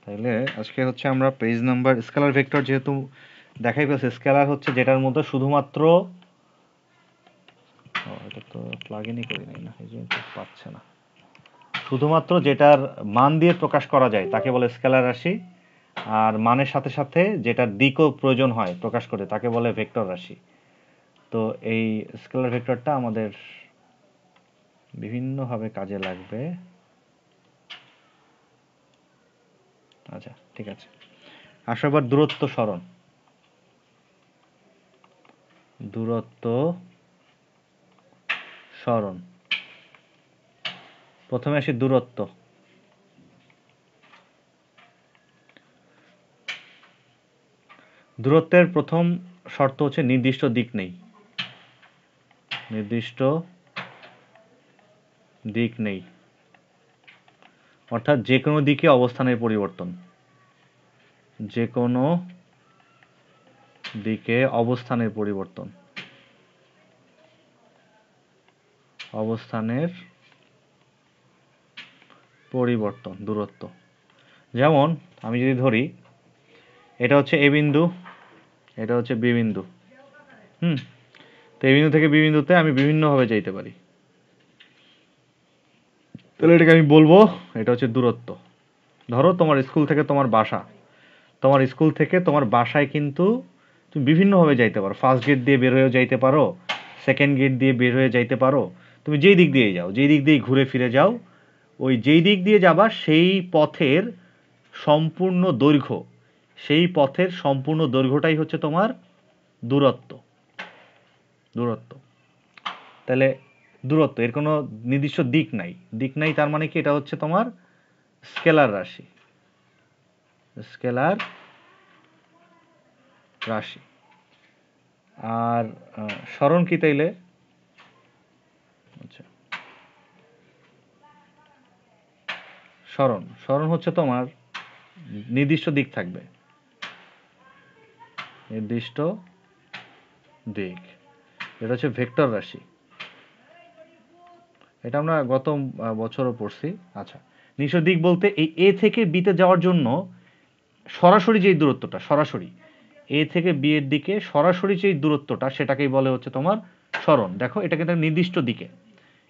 তাইলে আজকে হচ্ছে আমরা পেজ নাম্বার স্কেলার ভেক্টর যেহেতু দেখাই পেয়েছে, স্কেলার হচ্ছে যেটার মধ্যে শুধুমাত্র এটা তো প্লাগইনই করি নাই না, এই জন্য পাচ্ছে না। শুধুমাত্র যেটার মান দিয়ে প্রকাশ করা যায় তাকে বলে স্কেলার রাশি, আর মানের সাথে সাথে যেটার দিকও প্রয়োজন হয় প্রকাশ করতে তাকে বলে ভেক্টর রাশি। তো এই স্কেলার ভেক্টরটা আমাদের বিভিন্নভাবে কাজে লাগবে। আচ্ছা ঠিক আছে, আসো এবার দূরত্ব সরণ। দূরত্ব সরণ, প্রথমে আসি দূরত্ব। দূরত্বের প্রথম শর্ত হচ্ছে নির্দিষ্ট দিক নেই। নির্দিষ্ট দিক নেই অর্থাৎ যে কোনো দিকে অবস্থানের পরিবর্তন। যে কোনো দিকে অবস্থানের পরিবর্তন। অবস্থানের পরিবর্তন দূরত্ব। যেমন আমি যদি ধরি এটা হচ্ছে এ বিন্দু, এটা হচ্ছে বি বিন্দু। তো এই বিন্দু থেকে বি বিন্দুতে আমি বিভিন্নভাবে যাইতে পারি, তাহলে এটাকে আমি বলবো এটা হচ্ছে দূরত্ব। ধরো তোমার স্কুল থেকে তোমার বাসা, তোমার স্কুল থেকে তোমার বাসায় কিন্তু তুমি বিভিন্নভাবে যাইতে পারো। ফার্স্ট গেট দিয়ে বের হয়ে যাইতে পারো, সেকেন্ড গেট দিয়ে বের হয়ে যাইতে পারো, তুমি যেই দিক দিয়ে যাও, যেই দিক দিয়ে ঘুরে ফিরে যাও, ওই যেই দিক দিয়ে যাবা সেই পথের সম্পূর্ণ দৈর্ঘ্য, সেই পথের সম্পূর্ণ দৈর্ঘ্যটাই হচ্ছে তোমার দূরত্ব। দূরত্ব তাহলে দূরত্ব, এর কোনো নির্দিষ্ট দিক নাই। দিক নাই তার মানে কি, এটা হচ্ছে তোমার স্কেলার রাশি। স্কেলার রাশি। আর সরণ কি তাইলে? আচ্ছা, সরণ, সরণ হচ্ছে তোমার নির্দিষ্ট দিক থাকবে। নির্দিষ্ট দিক, এটা হচ্ছে ভেক্টর রাশি। এটা আমরা গত বছরও পড়ছি। আচ্ছা, নির্দিষ্ট দিক বলতে এই এ থেকে বিতে যাওয়ার জন্য সরাসরি যেই দূরত্বটা, সরাসরি এ থেকে বি এর দিকে সরাসরি যেই দূরত্বটা, সেটাকেই বলে হচ্ছে তোমার সরণ। দেখো এটা কিন্তু নির্দিষ্ট দিকে,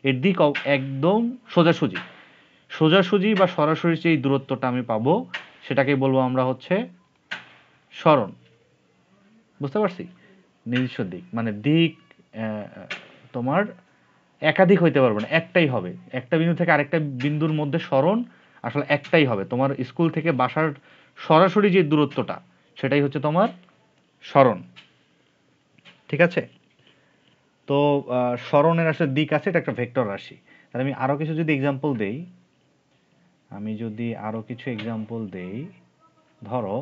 এর দিক একদম সোজাসুজি। সোজাসুজি বা সরাসরি যেই দূরত্বটা আমি পাবো সেটাকেই বলবো আমরা হচ্ছে সরণ। বুঝতে পারছি? নির্দিষ্ট দিক মানে দিক তোমার একাধিক হইতে পারবে না, একটাই হবে। একটা বিন্দু থেকে আরেকটা বিন্দুর মধ্যে সরণ আসলে একটাই হবে। তোমার স্কুল থেকে বাসার সরাসরি যে দূরত্বটা সেটাই হচ্ছে তোমার সরণ। ঠিক আছে? তো সরণের আসলে দিক আছে, এটা একটা ভেক্টর রাশি। তাহলে আমি আরো কিছু যদি এক্সাম্পল দেই, ধরো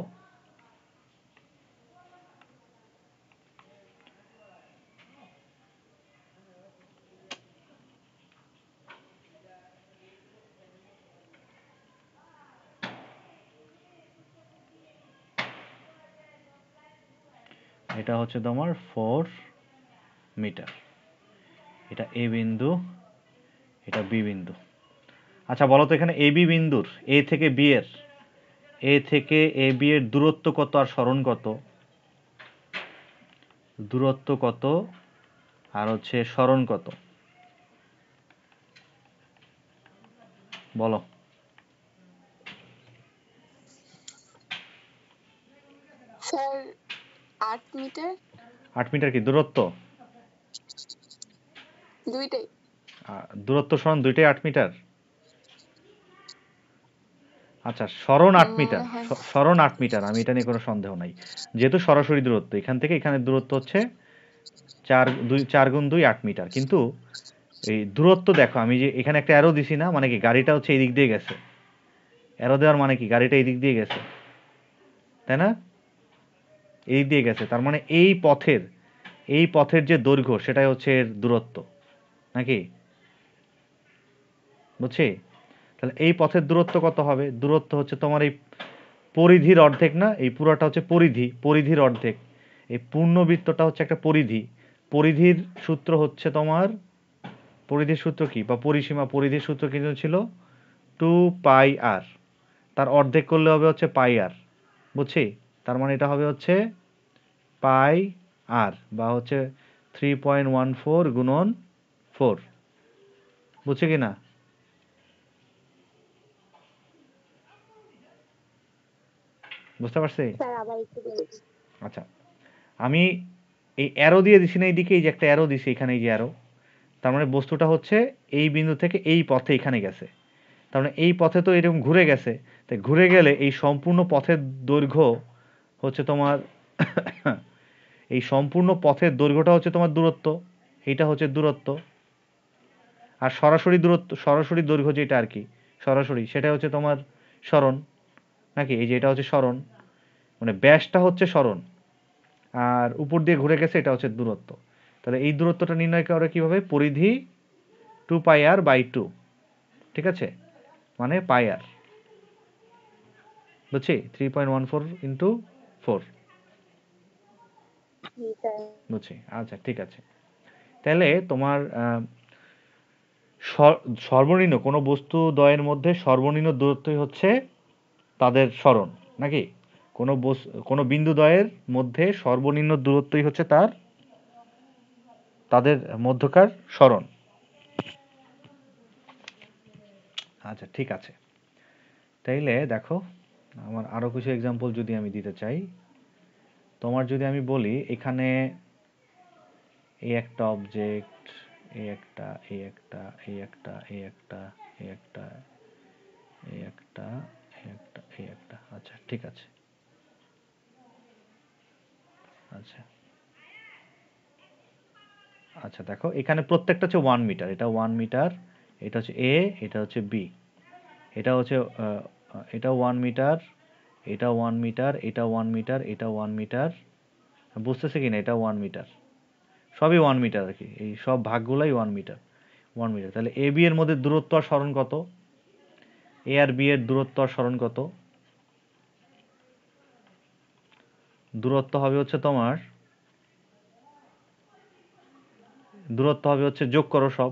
এটা হচ্ছে তোমার 4 মিটার, এটা এ বিন্দু, এটা বি বিন্দু। আচ্ছা বলো তো এখানে এ বি বিন্দুর এ থেকে বি এর, এ থেকে এ বি এর দূরত্ব কত আর সরণ কত? দূরত্ব কত আর হচ্ছে সরণ কত? বলো। 8 মিটার। 8 মিটার কি দূরত্ব? দুইটাই। দূরত্ব সরণ দুইটাই 8 মিটার। আচ্ছা সরণ 8 মিটার, সরণ 8 মিটার, আমি এটা নিয়ে কোনো সন্দেহ নাই। যেহেতু সরাসরি দূরত্ব, এখান থেকে এখানে দূরত্ব হচ্ছে 4 গুণ 2 8 মিটার। কিন্তু এই দূরত্ব দেখো, আমি যে এখানে একটা অ্যারো দিছি না, মানে কি গাড়িটা হচ্ছে এই দিক দিয়ে গেছে। অ্যারো দেওয়ার মানে কি গাড়িটা এই দিক দিয়ে গেছে, তাই না? এই দিক দিয়ে গেছে, তার মানে এই পথের যে দৈর্ঘ্য সেটাই হচ্ছে এর দূরত্ব, নাকি? বুঝছি? তাহলে এই পথের দূরত্ব কত হবে? দূরত্ব হচ্ছে তোমার এই পরিধির অর্ধেক না, এই পুরোটা হচ্ছে পরিধির অর্ধেক। এই পূর্ণবৃত্তটা হচ্ছে একটা পরিধি। পরিধির সূত্র হচ্ছে তোমার, পরিধির সূত্র কি বা পরিসীমা, পরিধির সূত্র কিন্তু ছিল 2 পাই আর। তার অর্ধেক করলে হবে হচ্ছে পাই আর, বুঝছি? তার মানে এটা হবে হচ্ছে পাই আর, বা হচ্ছে 3.14 গুণন 4, বুঝছি কি না? বুঝতে পারছি? আচ্ছা, আমি এই অ্যারো দিয়ে দিছি না এইদিকে, এই যে একটা অ্যারো দিছি এখানে, এই যে অ্যারো, তার মানে বস্তুটা হচ্ছে এই বিন্দু থেকে এই পথে এখানে গেছে। তার মানে এই পথে তো এরকম ঘুরে গেছে, তাই ঘুরে গেলে এই সম্পূর্ণ পথের দৈর্ঘ্য হচ্ছে তোমার এই সম্পূর্ণ পথের দৈর্ঘ্যটা হচ্ছে তোমার দূরত্ব, এইটা হচ্ছে দূরত্ব। আর সরাসরি দূরত্ব, সরাসরি দৈর্ঘ্য যেটা আর কি, সরাসরি সেটা হচ্ছে তোমার সরণ, নাকি? এই যে এটা হচ্ছে সরণ, মানে ব্যাসটা হচ্ছে সরণ, আর উপর দিয়ে ঘুরে গেছে এটা হচ্ছে দূরত্ব। তাহলে এই দূরত্বটা নির্ণয় করা কীভাবে? পরিধি 2πr/2, ঠিক আছে, মানে পাই আর, বুঝছি? 3.14 ইন্টু 4, বুঝছি। আচ্ছা ঠিক আছে, তাহলে তোমার সর্বনিম্ন কোনো বস্তু দ্বয়ের মধ্যে সর্বনিম্ন দূরত্বই হচ্ছে তাদের সরণ, নাকি? কোনো বিন্দু দ্বয়ের মধ্যে সর্বনিম্ন দূরত্বই হচ্ছে তাদের মধ্যকার সরণ। আচ্ছা ঠিক আছে, তাইলে দেখো আমার আরো কিছু এক্সাম্পল যদি আমি দিতে চাই, তোমার যদি আমি বলি এখানে এই একটা অবজেক্ট, এই একটা, এই একটা, এই একটা, এই একটা, এই একটা, এই একটা, এই একটা, এই একটা, আচ্ছা ঠিক আছে। আচ্ছা আচ্ছা, দেখো এখানে প্রত্যেকটা হচ্ছে 1 মিটার, এটা 1 মিটার, এটা হচ্ছে এ, এটা হচ্ছে বি, এটা হচ্ছে এটা 1 মিটার, এটা 1 মিটার, এটা 1 মিটার, এটা 1 মিটার, বুঝতেছে কিনা? এটা 1 মিটার, সবই 1 মিটার আর কি, এই সব ভাগগুলাই 1 মিটার, 1 মিটার। তাহলে এ বি এর মধ্যে দূরত্ব আর সরণ কত? এ আর বি এর দূরত্ব আর সরণ কত? দূরত্ব হবে হচ্ছে তোমার, দূরত্ব হবে হচ্ছে, যোগ করো সব,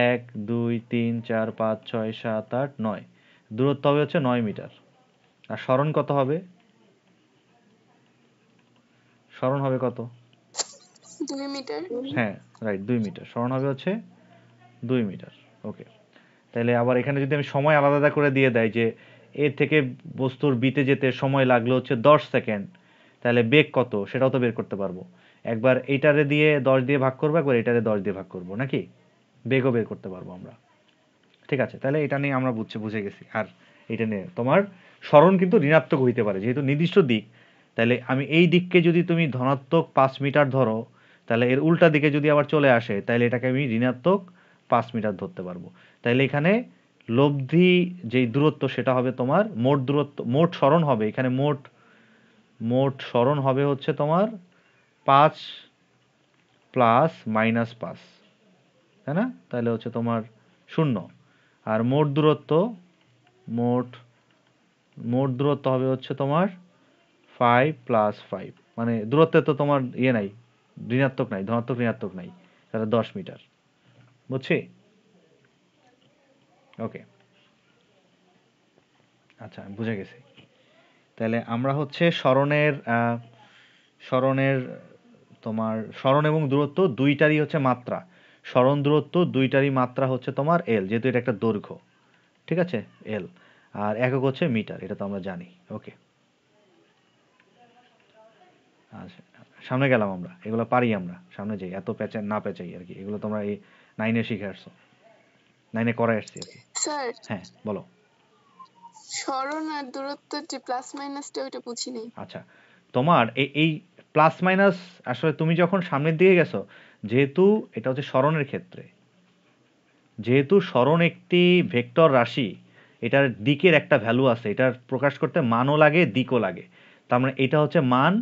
1 2 3 4 5 6 7 8 9, দূরত্ব হবে হচ্ছে 9 মিটার। আর সরণ কত হবে? সরণ হবে কত? 2 মিটার। হ্যাঁ রাইট, 2 মিটার, সরণ হবে হচ্ছে 2 মিটার। ওকে, তাহলে আবার এখানে যদি আমি সময় আলাদা আলাদা করে দিয়ে দেয় যে এ থেকে বস্তুর বিতে যেতে সময় লাগলো হচ্ছে 10 সেকেন্ড, তাহলে বেগ কত সেটাও তো বের করতে পারবো। একবার এইটারে দিয়ে 10 দিয়ে ভাগ করবো, একবার এটারে 10 দিয়ে ভাগ করবো, নাকি? বেগও বের করতে পারবো আমরা। ঠিক আছে, তাহলে এটা নিয়ে আমরা বুঝে গেছি। আর এটা নিয়ে তোমার সরণ কিন্তু ঋণাত্মক হইতে পারে, যেহেতু নির্দিষ্ট দিক। তাহলে আমি এই দিককে যদি তুমি ধনাত্মক 5 মিটার ধরো, তাহলে এর উল্টা দিকে যদি আবার চলে আসে, তাহলে এটাকে আমি ঋণাত্মক 5 মিটার ধরতে পারবো। তাহলে এখানে লব্ধি যেই দূরত্ব সেটা হবে তোমার মোট দূরত্ব, মোট সরণ হবে এখানে, মোট সরণ হবে হচ্ছে তোমার 5 প্লাস মাইনাস 5, তাই না? তাহলে হচ্ছে তোমার 0। আর মোট দূরত্ব, মোট মোট দূরত্ব হবে হচ্ছে তোমার 5 প্লাস 5, মানে দূরত্বে তো তোমার ইয়ে নাই, ঋণাত্মক নাই, ধনাত্মক ঋণাত্মক নাই, তাহলে 10 মিটার, বুঝছি? ওকে, আচ্ছা বুঝে গেছি। তাহলে আমরা হচ্ছে সরণের তোমার সরণ এবং দূরত্ব দুইটারই হচ্ছে মাত্রা, সরণ দূরত্ব দুইটারই মাত্রা হচ্ছে তোমার এল, যেহেতু এটা একটা দৈর্ঘ্য, ঠিক আছে, এল, আর একক হচ্ছে মিটার, এটা তো আমরা জানি। ওকে, আচ্ছা সামনে গেলাম আমরা, এগুলো পারি আমরা, সামনে যাই, এত পেঁচা না পেঁচাই আর কি, এগুলো তোমরা এই 9-এ শিখে আসছো, 9-এ করে আসছি আর কি। স্যার, হ্যাঁ বলো। সরণ আর দূরত্ব যে প্লাস মাইনাসটা ওইটা বুঝি নাই। আচ্ছা, তোমার এই প্লাস মাইনাস আসলে তুমি যখন সামনের দিকে গেছো, যেহেতু এটা হচ্ছে সরণের ক্ষেত্রে, যেহেতু সরণ একটি ভেক্টর রাশি, এটার দিকের একটা ভ্যালু আছে, এটার প্রকাশ করতে মানও লাগে দিকও লাগে, তার মানে এটা হচ্ছে মান,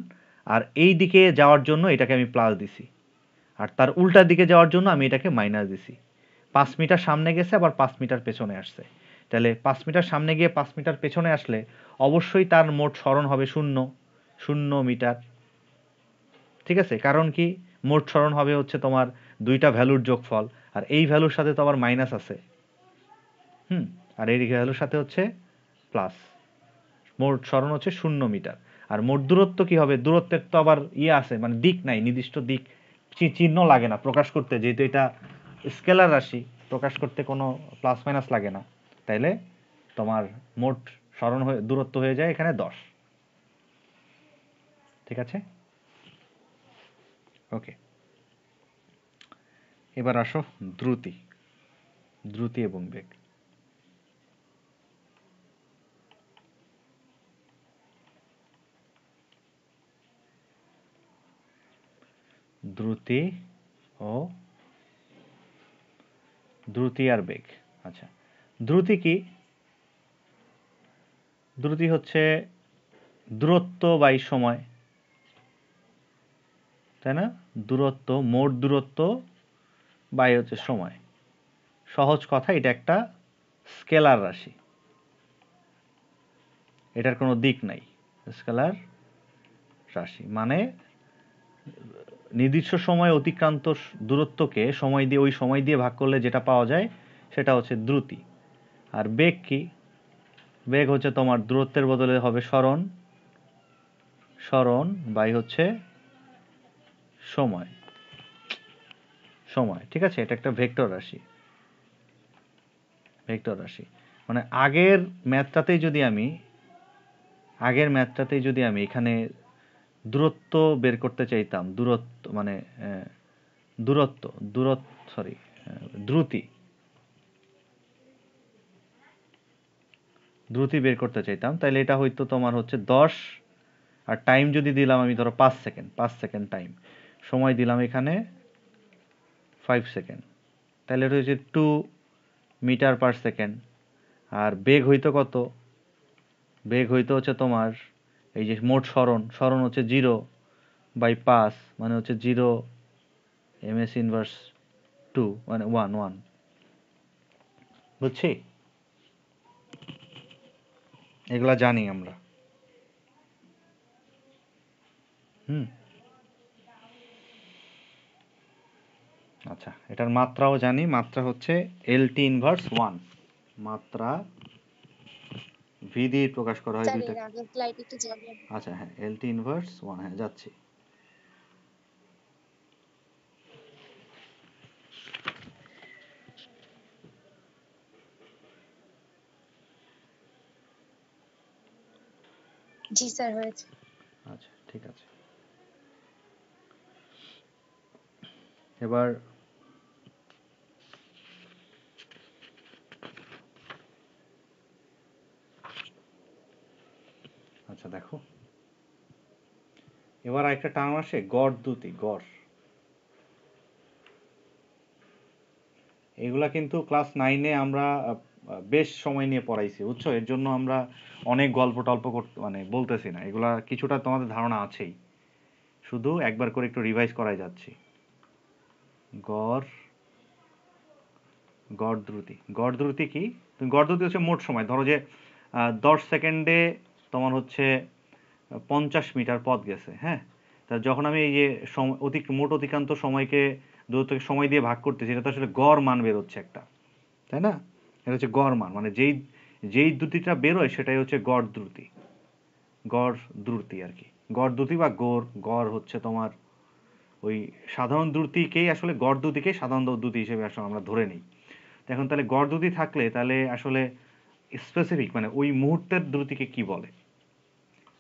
আর এই দিকে যাওয়ার জন্য এটাকে আমি প্লাস দিছি, আর তার উল্টা দিকে যাওয়ার জন্য আমি এটাকে মাইনাস দিছি। 5 মিটার সামনে গেছে, আবার 5 মিটার পেছনে আসছে, তাহলে 5 মিটার সামনে গিয়ে 5 মিটার পেছনে আসলে অবশ্যই তার মোট সরণ হবে 0 মিটার, ঠিক আছে? কারণ কি, মোট সরণ হবে হচ্ছে তোমার দুইটা ভ্যালুর যোগফল, আর এই ভ্যালুর সাথে তো আবার মাইনাস আছে, আর এই ভ্যালুর সাথে হচ্ছে প্লাস, মোট সরণ হচ্ছে 0 মিটার। আর মোট দূরত্ব কি হবে? দূরত্বের তো আবার ইয়ে আছে, মানে দিক নাই, নির্দিষ্ট দিক চিহ্ন লাগে না প্রকাশ করতে, যেহেতু এটা স্কেলার রাশি, প্রকাশ করতে কোনো প্লাস মাইনাস লাগে না। তাইলে তোমার মোট সরণ হয়ে দূরত্ব হয়ে যায় এখানে 10। ঠিক আছে, ওকে। এবার আসো দ্রুতি, দ্রুতি এবং বেগ। দ্রুতি ও দ্রুতি আর বেগ। আচ্ছা, দ্রুতি কি? দ্রুতি হচ্ছে দূরত্ব বাই সময়, তাই না? দূরত্ব, মোট দূরত্ব বাই হচ্ছে সময়। সহজ কথা, এটা একটা স্কেলার রাশি, এটার কোনো দিক নাই। স্কেলার রাশি মানে নির্দিষ্ট সময় অতিক্রান্ত দূরত্বকে সময় দিয়ে, ওই সময় দিয়ে ভাগ করলে যেটা পাওয়া যায় সেটা হচ্ছে দ্রুতি। আর বেগ কি? বেগ হচ্ছে তোমার দূরত্বের বদলে হবে সরণ, সরণ বাই হচ্ছে সময়, সময়। ঠিক আছে, এটা একটা ভেক্টর রাশি, ভেক্টর রাশি। মানে আগের ম্যাথটাতেই যদি আমি এখানে দূরত্ব বের করতে চাইতাম, দূরত্ব মানে দূরত্ব দূরত্ব সরি দ্রুতি, দ্রুতি বের করতে চাইতাম, তাহলে এটা হয়তো তোমার হচ্ছে 10, আর টাইম যদি দিলাম আমি ধরো 5 সেকেন্ড, 5 সেকেন্ড টাইম, সময় দিলাম এখানে 5 সেকেন্ড, তাহলে এটা হচ্ছে 2 মিটার পার সেকেন্ড। আর বেগ হইতো কত? বেগ হইতো হচ্ছে তোমার এই যে মোট সরণ, সরণ হচ্ছে 0/5, মানে হচ্ছে 0 ms ইনভার্স 2 মানে 1 বুঝছি? এগুলা জানি আমরা। হুম, আচ্ছা, এটার মাত্রাও জানি। মাত্রা হচ্ছে LT ইনভার্স 1। মাত্রা ভি দিয়ে প্রকাশ করা হয় দুইটা। আচ্ছা, হ্যাঁ, LT ইনভার্স 1, হ্যাঁ যাচ্ছি। জি স্যার, হয়েছে। আচ্ছা, ঠিক আছে। এবার আচ্ছা দেখো, এবার একটা টার্ম আসে গড় দ্রুতি, গড়। এগুলা কিন্তু ক্লাস 9-এ আমরা বেশ সময় নিয়ে পড়াইছি, বুঝছো? এর জন্য আমরা অনেক গল্প টল্প মানে বলতেছি না, এগুলা কিছুটা তোমাদের ধারণা আছেই, শুধু একবার করে একটু রিভাইজ করাই যাচ্ছি। গড়, গড় দ্রুতি। গড় দ্রুতি কি? তুমি গড় দ্রুতি হচ্ছে মোট সময়, ধরো যে 10 সেকেন্ডে তোমার হচ্ছে 50 মিটার পথ গেছে, হ্যাঁ? তা যখন আমি এই যে মোট অতিক্রান্ত সময়কে দূরত্বকে সময় দিয়ে ভাগ করতেছি, এটা তো আসলে গড় মান বেরোচ্ছে একটা, তাই না? এটা হচ্ছে গড় মান, মানে যেই যেই দ্রুতিটা বেরোয় সেটাই হচ্ছে গড় দ্রুতি, গড় দ্রুতি আর কি। গড় দ্রুতি বা গড় হচ্ছে তোমার ওই সাধারণ দ্রুতিকেই আসলে গড় দ্রুতিকেই সাধারণ দ্রুতি হিসেবে আসলে আমরা ধরে নিই। এখন তাহলে গড় দ্রুতি থাকলে তাহলে আসলে স্পেসিফিক মানে ওই মুহূর্তের দ্রুতিকে কি বলে?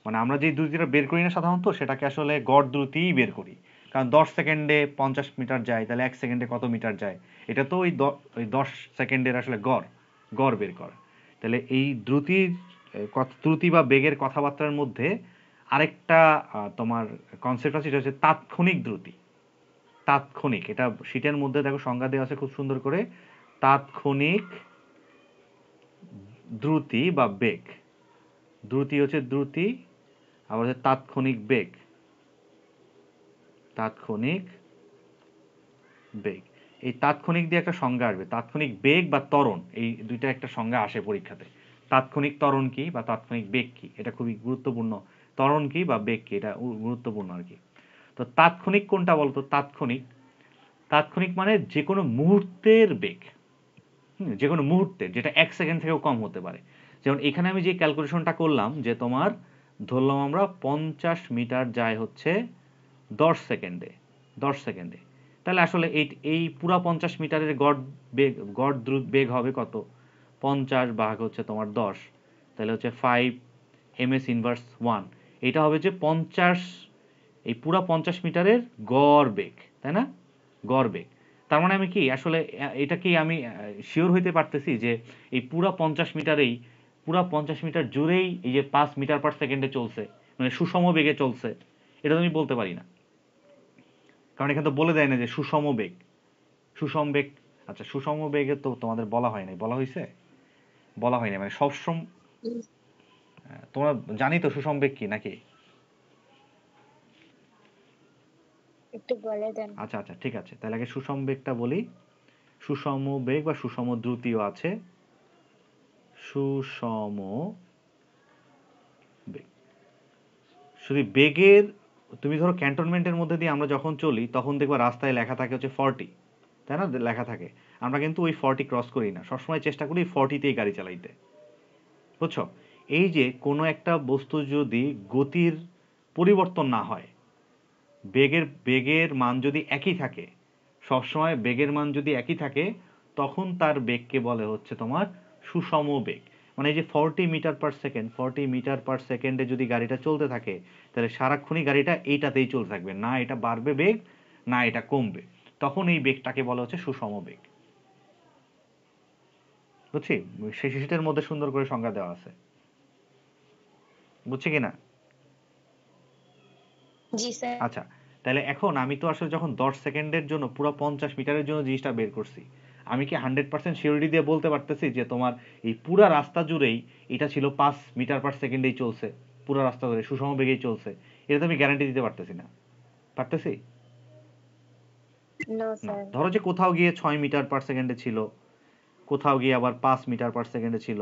মানে আমরা যে দ্রুতিটা বের করি না সাধারণত, সেটাকে আসলে গড় দ্রুতিই বের করি। কারণ 10 সেকেন্ডে 50 মিটার যায়, তাহলে 1 সেকেন্ডে কত মিটার যায়? এটা তো ওই 10 সেকেন্ডের আসলে গড় বের করা। তাহলে এই দ্রুতি বা বেগের কথাবার্তার মধ্যে আরেকটা তোমার কনসেপ্ট আছে, সেটা হচ্ছে তাৎক্ষণিক দ্রুতি। তাৎক্ষণিক, এটা শীটের মধ্যে দেখো সংজ্ঞা দেওয়া আছে খুব সুন্দর করে, তাৎক্ষণিক দ্রুতি বা বেগ। দ্রুতি হচ্ছে দ্রুতি, আবার হচ্ছে তাৎক্ষণিক বেগ, তাৎক্ষণিক বেগ। এই তাৎক্ষণিক দিয়ে একটা সংজ্ঞা আসবে, তাৎক্ষণিক বেগ বা ত্বরণ, এই দুইটা একটা সংজ্ঞা আসে পরীক্ষাতে। তাৎক্ষণিক ত্বরণ কি বা তাৎক্ষণিক বেগ কি, এটা খুবই গুরুত্বপূর্ণ। ত্বরণ কি বা বেগ কি, এটা গুরুত্বপূর্ণ আর কি। তো তাৎক্ষণিক কোনটা বলতো? তাৎক্ষণিক, তাৎক্ষণিক মানে যে কোনো মুহূর্তের বেগ, যে কোনো মুহূর্তে, যেটা 1 সেকেন্ড থেকেও কম হতে পারে। যেমন এখানে আমি যে ক্যালকুলেশনটা করলাম যে তোমার ধরলাম আমরা 50 মিটার যায় হচ্ছে 10 সেকেন্ডে, 10 সেকেন্ডে, তাহলে আসলে এই পুরা 50 মিটারের গড় বেগ হবে কত? 50 ভাগ হচ্ছে তোমার 10, তাহলে হচ্ছে 5 ms ইনভার্স 1। এটা হবে যে 50, এই পুরা 50 মিটারের গড় বেগ, তাই না? গড় বেগ। তার মানে আমি কি আসলে এটা কি আমি শিওর হইতে পারতেছি যে এই পুরা 50 মিটারেই, পুরা 50 মিটার জুড়েই এই যে 5 মিটার পার সেকেন্ডে চলছে, মানে সুষম বেগে চলছে, এটা তো আমি বলতে পারি না, কারণ এখানে তো বলে দেয় না যে সুষম বেগ, সুষম বেগ। আচ্ছা, সুষম বেগে তো তোমাদের বলা হয় নাই, বলা হয়েছে? বলা হয়নি, মানে সবসময় তোমরা জানি তো সুষম বেগ কি নাকি? একটু বলে দেন। আচ্ছা আচ্ছা, ঠিক আছে, তাহলে আগে সুষম বেগটা বলি। সুষম বেগ বা সুষম দ্রুতিও আছে, সুষম বেগ। শুধু বেগের, তুমি ধরো ক্যান্টনমেন্টের মধ্যে দিয়ে আমরা যখন চলি তখন দেখবা রাস্তায় লেখা থাকে হচ্ছে 40, তাই না? লেখা থাকে, আমরা কিন্তু ওই 40 ক্রস করি না, সবসময় চেষ্টা করি 40তেই গাড়ি চালাইতে, বুঝছো? এই যে কোনো একটা বস্তু যদি গতির পরিবর্তন না হয়, বেগের মান যদি একই থাকে, সবসময় বেগের মান যদি একই থাকে, তখন তার বেগকে বলে হচ্ছে তোমার সুষম বেগ। মানে এই যে 40 metre per second, 40 metre per সেকেন্ডে যদি গাড়িটা চলতে থাকে, তাহলে সারাক্ষণই গাড়িটা এইটাতেই চলতে থাকবে, না এটা বাড়বে বেগ না এটা কমবে, তখন এই বেগটাকে বলা হচ্ছে সুষম বেগ। বুঝছি? সেই শিশিটের মধ্যে সুন্দর করে সংজ্ঞা দেওয়া আছে, বুঝছি কিনা? জি স্যার। আচ্ছা, তাহলে এখন আমি তো আসলে যখন 10 সেকেন্ডের জন্য পুরো 50 মিটারের জন্য জিনিসটা বের করছি, আমি কি 100% সিওরিটি দিয়ে বলতে পারতেছি যে তোমার এই পুরা রাস্তা জুড়েই এটা ছিল 5 মিটার পার সেকেন্ডেই চলছে, পুরো রাস্তা ধরে সুষম বেগেই চলছে? এটা তো আমি গ্যারান্টি দিতে পারতেছি না, পারতেছি? নো না। স্যার। ধরো যে কোথাও গিয়ে 6 মিটার পার সেকেন্ডে ছিল, কোথাও গিয়ে আবার 5 মিটার পার সেকেন্ডে ছিল,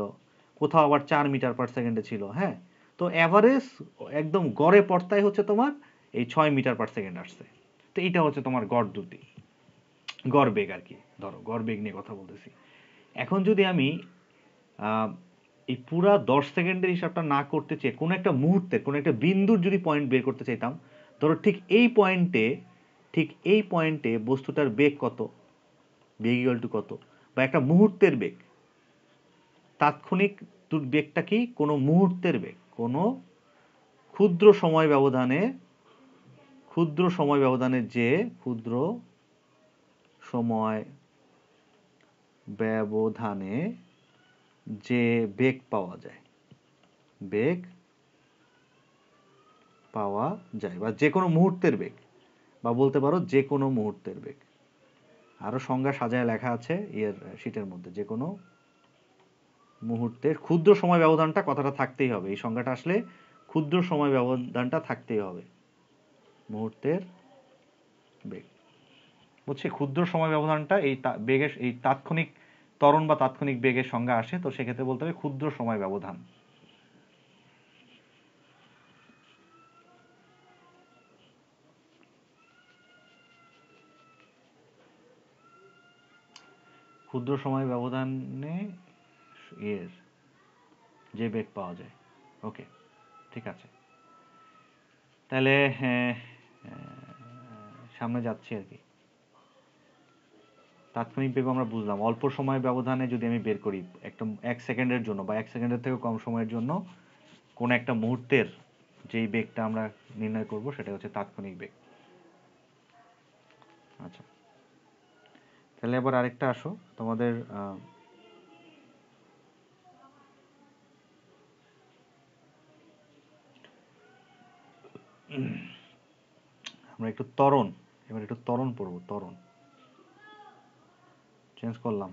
কোথাও আবার 4 মিটার পার সেকেন্ডে ছিল, হ্যাঁ? তো অ্যাভারেজ একদম গড়ে পড়তাই হচ্ছে তোমার এই 6 মিটার পার সেকেন্ড আসছে। তো এইটা হচ্ছে তোমার গড় দ্রুতি, গড় বেগ আর কি, ধরো গড় বেগ নিয়ে কথা বলতেছি। এখন যদি আমি এই পুরা 10 সেকেন্ডের হিসাবটা না করতে চেয়ে কোনো একটা মুহূর্তে কোনো একটা বিন্দুর যদি পয়েন্ট বের করতে চাইতাম, ধরো ঠিক এই পয়েন্টে বস্তুটার বেগ কত, বেগ ইকুয়াল টু কত, বা একটা মুহূর্তের বেগ, তাৎক্ষণিক বেগটা কি? কোনো মুহূর্তের বেগ, কোনো ক্ষুদ্র সময় ব্যবধানে, ক্ষুদ্র সময় ব্যবধানে যে ক্ষুদ্র সময় ব্যবধানে যে বেগ পাওয়া যায়, বেগ পাওয়া যায়, বা যে কোনো মুহূর্তের বেগ, বা বলতে পারো যে কোনো মুহূর্তের বেগ। আরো সংজ্ঞা সাজায় লেখা আছে শীটের মধ্যে, যে কোনো মুহূর্তের ক্ষুদ্র সময় ব্যবধানটা কথাটা থাকতেই হবে, এই সংজ্ঞাটা আসলে ক্ষুদ্র সময় ব্যবধানটা থাকতেই হবে, মুহূর্তের বেগ। বুঝছি? ক্ষুদ্র সময় ব্যবধানটা এই বেগের, এই তাৎক্ষণিক ত্বরণ বা তাৎক্ষণিক বেগের সংজ্ঞা আসে, তো সেক্ষেত্রে বলতে হবে ক্ষুদ্র সময় ব্যবধান। ক্ষুদ্র সময় ব্যবধানে এর যে বেগ পাওয়া যায়। ওকে, ঠিক আছে, তাহলে সামনে যাচ্ছি আর কি। তাৎক্ষণিক বেগ আমরা বুঝলাম, অল্প সময় ব্যবধানে যদি আমি বের করি একটা 1 সেকেন্ডের জন্য বা 1 সেকেন্ডের থেকে কম সময়ের জন্য কোন একটা মুহূর্তের যেই বেগটা আমরা নির্ণয় করব সেটা হচ্ছে তাৎক্ষণিক বেগ। আচ্ছা, তাহলে এবার আরেকটা আসো, তোমাদের আমরা একটু ত্বরণ, এবার একটু ত্বরণ পড়বো, ত্বরণ চেঞ্জ করলাম।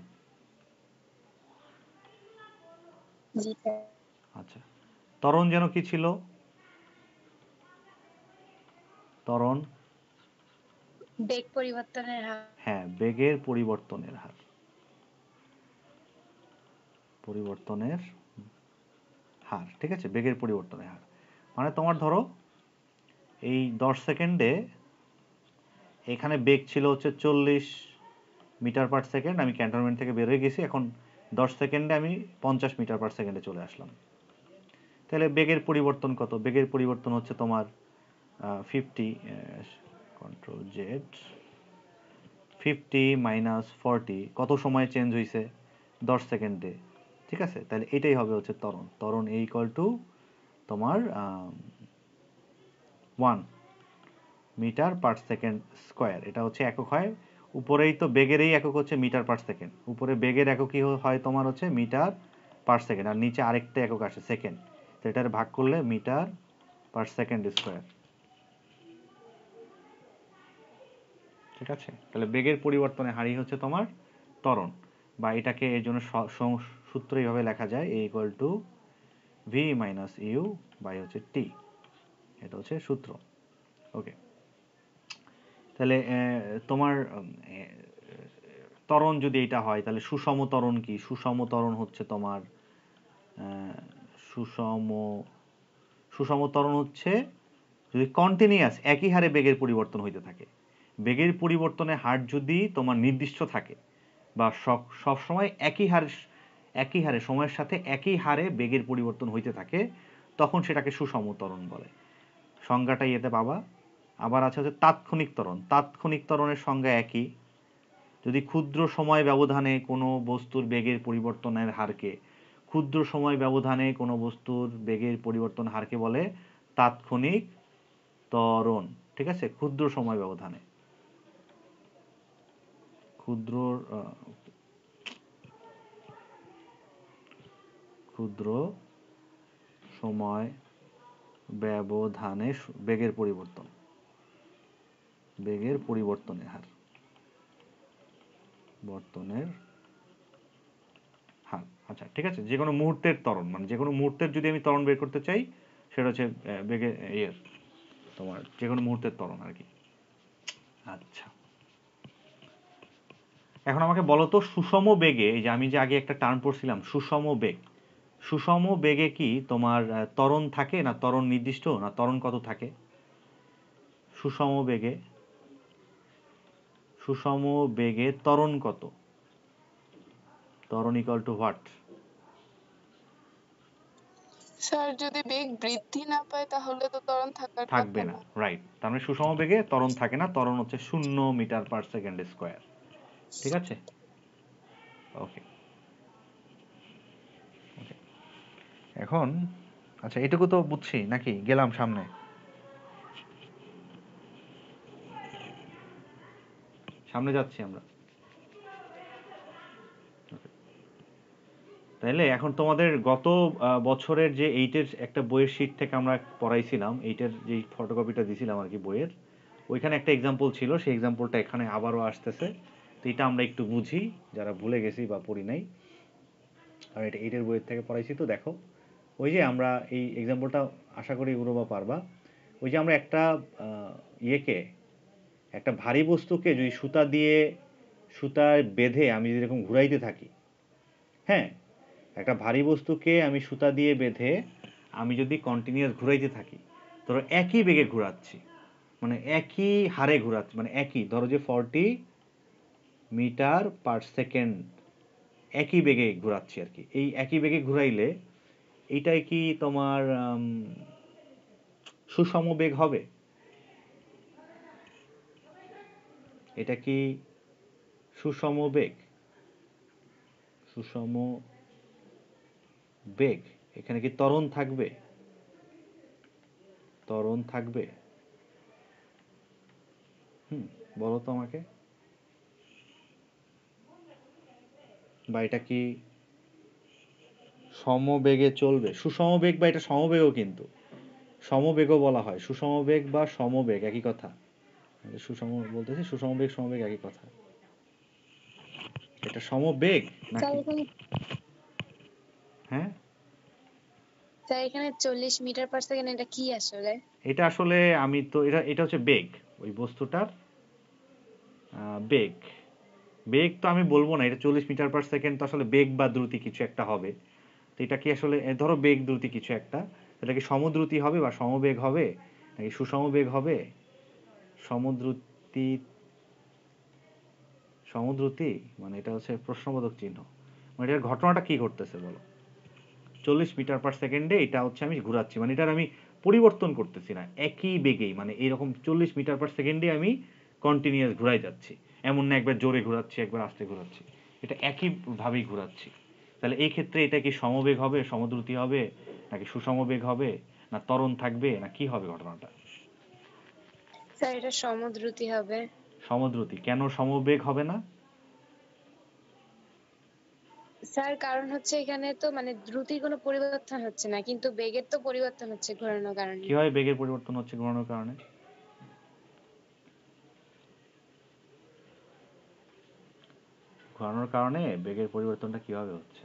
জি স্যার। আচ্ছা, ত্বরণ যেন কি ছিল? ত্বরণ বেগ পরিবর্তনের হার। হ্যাঁ, বেগের পরিবর্তনের হার, পরিবর্তনের হার, ঠিক আছে, বেগের পরিবর্তনের হার। মানে তোমার ধরো এই 10 সেকেন্ডে এখানে বেগ ছিল হচ্ছে 40 মিটার পার সেকেন্ড, আমি ক্যান্টনমেন্ট থেকে বের হয়ে গেছি, এখন 10 সেকেন্ডে আমি 50 মিটার পার সেকেন্ডে চলে আসলাম। তাহলে বেগের পরিবর্তন কত? বেগের পরিবর্তন হচ্ছে তোমার 50 কন্ট্রোল জেড 50 মাইনাস 40 কত সময় চেঞ্জ হয়েছে? 10 সেকেন্ডে। ঠিক আছে, তাহলে এটাই হবে হচ্ছে ত্বরণ। ত্বরণ এ ইকুয়াল টু তোমার 1 মিটার পার সেকেন্ড স্কোয়ার। এটা হচ্ছে একক হয়, উপরেই তো বেগেরই একক হচ্ছে মিটার পার সেকেন্ড। উপরে বেগের এককই হয় তোমার হচ্ছে মিটার পার সেকেন্ড, আর নিচে আরেকটা একক আসে সেকেন্ড। তো এটার ভাগ করলে মিটার পার সেকেন্ড স্কোয়ার। ঠিক আছে, তাহলে বেগের পরিবর্তনে হারই হচ্ছে তোমার ত্বরণ, বা এটাকে এর জন্য সূত্র এইভাবে লেখা যায়, A equal to V minus U by হচ্ছে টি। এটা হচ্ছে সূত্র। ওকে, তাহলে তোমার ত্বরণ যদি এটা হয় তাহলে সুষম ত্বরণ কি? সুষম ত্বরণ হচ্ছে তোমার সুষম সুষম ত্বরণ হচ্ছে যদি কন্টিনিউয়াস একই হারে বেগের পরিবর্তন হইতে থাকে। বেগের পরিবর্তনের হার যদি তোমার নির্দিষ্ট থাকে বা সব সময় একই হারে সময়ের সাথে একই হারে বেগের পরিবর্তন হইতে থাকে, তখন সেটাকে সুষম ত্বরণ বলে। সংজ্ঞাটা ইয়েতে পাবা। আবার আছে হচ্ছে তাৎক্ষণিক ত্বরণ। তাৎক্ষণিক ত্বরণের সংজ্ঞা একই। যদি ক্ষুদ্র সময় ব্যবধানে কোনো বস্তুর বেগের পরিবর্তনের হারকে ক্ষুদ্র সময় ব্যবধানে কোনো বস্তুর বেগের পরিবর্তন হারকে বলে তাৎক্ষণিক ত্বরণ। ঠিক আছে, ক্ষুদ্র সময় ব্যবধানে ক্ষুদ্র সময় ব্যবধানে বেগের পরিবর্তনের হার আচ্ছা ঠিক আছে, যে কোনো মুহূর্তের ত্বরণ, মানে যে কোনো মুহূর্তের যদি আমি ত্বরণ বের করতে চাই, সেটা হচ্ছে বেগের তোমার যে কোনো মুহূর্তের ত্বরণ আর কি। আচ্ছা, এখন আমাকে বলো তো সুষম বেগে, এই যে আমি যে আগে একটা টার্ম পড়ছিলাম সুষম বেগ, সুষম বেগে কি তোমার ত্বরণ থাকে না ত্বরণ নির্দিষ্ট, না ত্বরণ কত থাকে? সুষম বেগে ত্বরণ কত? ত্বরণ ইকুয়াল টু হোয়াট? স্যার যদি বেগ বৃদ্ধি না পায় তাহলে তো ত্বরণ থাকার থাকবে কথা না, না। রাইট। তার মানে সুষম বেগে ত্বরণ থাকে না, ত্বরণ হচ্ছে 0 মিটার পার সেকেন্ড স্কোয়ার। ঠিক আছে, ওকে। এখন আচ্ছা, এটুকু তো বুঝছি নাকি? গেলাম সামনে। যাচ্ছি আমরা। তাইলে এখন তোমাদের গত বছরের যে এইটের একটা বইয়ের শীট থেকে আমরা পড়াইছিলাম, এইটের যে ফটোকপিটা দিছিলাম আর কি বইয়ের, ওইখানে একটা এক্সাম্পল ছিল, সেই এক্সাম্পলটা এখানে আবারও আসতেছে। তো এটা আমরা একটু বুঝি, যারা ভুলে গেছি বা পড়ি নাই। আর এটা এইটের বইয়ের থেকে পড়াইছি, তো দেখো ওই যে আমরা এই এক্সাম্পলটা আশা করি উড়োবা পারবা। ওই যে আমরা একটা একটা ভারী বস্তুকে যদি সুতায় বেঁধে আমি যদি এরকম ঘুরাইতে থাকি, হ্যাঁ, একটা ভারী বস্তুকে আমি সুতা দিয়ে বেঁধে আমি যদি কন্টিনিউয়াস ঘুরাইতে থাকি, ধরো একই বেগে ঘুরাচ্ছি, মানে একই হারে ঘুরাচ্ছি, মানে একই ধরো যে 40 মিটার পার সেকেন্ড একই বেগে ঘুরাচ্ছি আর কি। এই একই বেগে ঘুরাইলে এইটাই কি তোমার সুষম বেগ হবে? এটা কি সুষম বেগ? সুষম বেগ, এখানে কি ত্বরণ থাকবে? বলো তো আমাকে। বা এটা কি সমবেগে চলবে? সুষম বেগ বা এটা সমবেগও, কিন্তু সমবেগও বলা হয়। সুষম বেগ বা সমবেগ একই কথা। সুষম বলতেছি, সুষম বেগ সমবেগ একই কথা। এটা সমবেগ নাকি? হ্যাঁ, স্যার এখানে 40 মিটার পার সেকেন্ড এটা কি আসলে? এটা আসলে আমি তো এটা হচ্ছে বেগ, ওই বস্তুটার বেগ। বেগ তো আমি বলবো না, এটা 40 মিটার পার সেকেন্ড, তো আসলে বেগ বা দ্রুতি কিছু একটা হবে। তো এটা কি আসলে ধরো বেগ দ্রুতি কিছু একটা, এটা কি সমদ্রুতি হবে বা সমবেগ হবে নাকি সুষম বেগ হবে? সমদ্রুতি মানে এটা হচ্ছে প্রশ্নবোধক চিহ্ন। মানে এটার ঘটনাটা কি ঘটতেছে বলো। 40 মিটার পার সেকেন্ডে এটা হচ্ছে আমি ঘোরাচ্ছি, মানে এটার আমি পরিবর্তন করতেছি না, একই বেগেই, মানে এইরকম 40 মিটার পার সেকেন্ডে আমি কন্টিনিউয়াস ঘুরাই যাচ্ছি। এমন না একবার জোরে ঘোরাচ্ছি একবার আস্তে ঘোরাচ্ছি, এটা একই ভাবেই ঘোরাচ্ছি। তাহলে এই ক্ষেত্রে এটা কি সমবেগ হবে, সমদ্রুতি হবে, নাকি সুষমবেগ হবে, না ত্বরণ থাকবে, না কি হবে ঘটনাটা? স্যার এটা সমদ্রুতি হবে। সমদ্রুতি। কেন সমবেগ হবে না? স্যার কারণ হচ্ছে এখানে তো মানে দ্রুতির কোনো পরিবর্তন হচ্ছে না, কিন্তু বেগের তো পরিবর্তন হচ্ছে ঘোরানোর কারণে। কিভাবে বেগের পরিবর্তন হচ্ছে ঘোরানোর কারণে? ঘোরানোর কারণে বেগের পরিবর্তনটা কিভাবে হচ্ছে?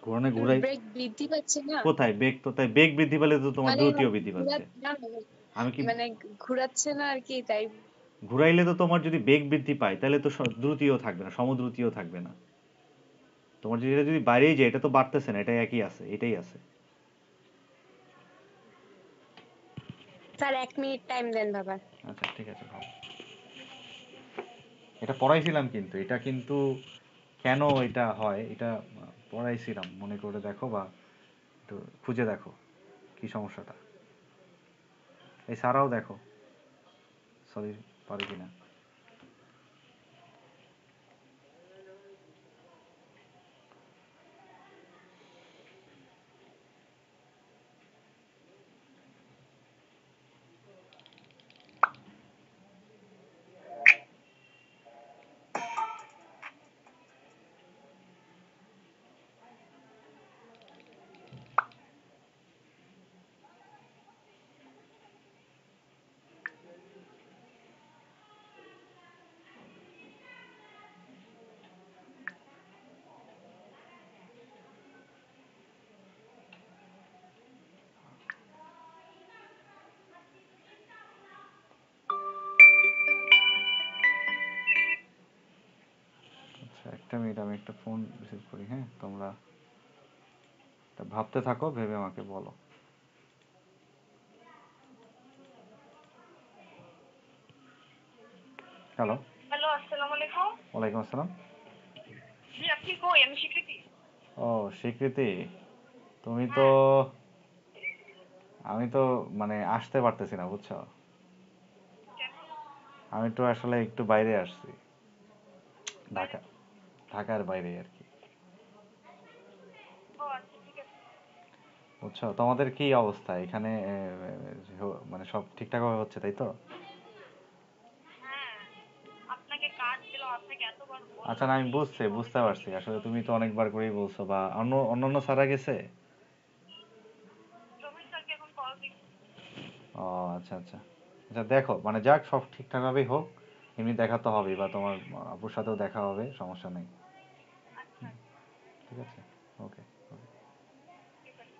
ঘোরানো ঘুরাই বেগ বৃদ্ধি পাচ্ছে না, কোথায় বেগ? তো তাই বেগ বৃদ্ধি পেলে তো তোমার মানে দ্রুতিও বৃদ্ধি পাচ্ছে। না, আমি কি মানে ঘুরাচ্ছে না আর কি, তাই। ঘুরাইলে তো তোমার যদি বেগ বৃদ্ধি পায় তাহলে তো দ্রুতিও থাকবে না, সমদ্রুতিও থাকবে না। তোমার যদি এটা যদি বাইরেই যায়, এটা তো বাড়তেছে না, এটা একই আছে, এটাই আছে। স্যার 1 মিনিট টাইম দেন বাবা। আচ্ছা ঠিক আছে ভালো। এটা পড়াইছিলাম কিন্তু, এটা কিন্তু কেন এটা হয় এটা পড়াইছিলাম, মনে করে দেখো বা একটু খুঁজে দেখো কি সমস্যাটা। এই সারাও দেখো, সরি, পারে কিনা। আচ্ছা একটা মিনিট, আমি একটা ফোন রিসিভ করি। হ্যাঁ, তোমরা ভাবতে থাকো, ভেবে আমাকে বলো। হ্যালো। হ্যালো, আসসালামু আলাইকুম। ওয়ালাইকুম আসসালাম। জি, আপনি কই? আমি স্বীকৃতি। ও স্বীকৃতি, তুমি তো, হ্যাঁ, আমি তো মানে আসতে পারতেছি না বুঝছো। কেন? আমি তো আসলে একটু বাইরে আসছি, বাইরে? ঢাকা, ঢাকার বাইরে আর কি। ও আচ্ছা, ঠিক আছে। বুঝছো, তোমাদের কি অবস্থা এখানে? মানে সব ঠিকঠাক ভাবে হচ্ছে তাই তো? হ্যাঁ, আপনাকে কাজ দিলাম, আপনাকে এতবার আচ্ছা বললাম না, আমি যে বুঝছি, এইভাবে বুঝতে পারছি, দিতে আসলে হবে। তুমি তো অনেকবার করেই বলছো, বা অন্যান্য সারা গেছে। সমীর স্যারকে এখন কল দিচ্ছি। ও আচ্ছা আচ্ছা। আচ্ছা দেখো, মানে যাক, সব ঠিকঠাক ভাবেই হোক। এমনি দেখা তো হবেই, বা তোমার আপুর সাথেও দেখা হবে, সমস্যা নেই। আচ্ছা, ঠিক আছে, ওকে ওকে। ঠিক আছে।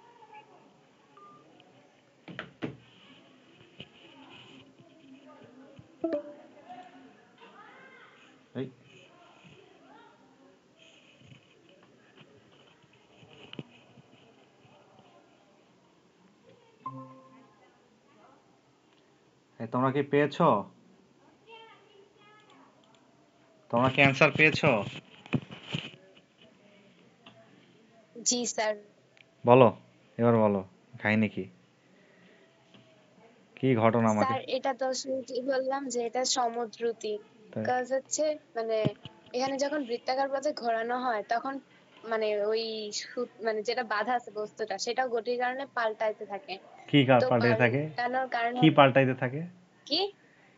এই এই, তোমরা কি পেয়েছো? তোমরা কি অ্যান্সার পেয়েছো? জি স্যার। বলো, এবার বলো, কাহিনী কি, কি ঘটনা আমাকে। স্যার এটা তো শুরুতেই বললাম যে এটা সমদ্রুতি। তাই? কাজ হচ্ছে মানে এখানে যখন বৃত্তাকার পথে ঘোরানো হয় তখন মানে ওই মানে যেটা বাধা আছে বস্তুটা সেটাও গতির কারণে পাল্টাইতে থাকে। কি তো পাল্টাইতে থাকে? পাল্টানোর কারণে কি পাল্টাইতে থাকে? কি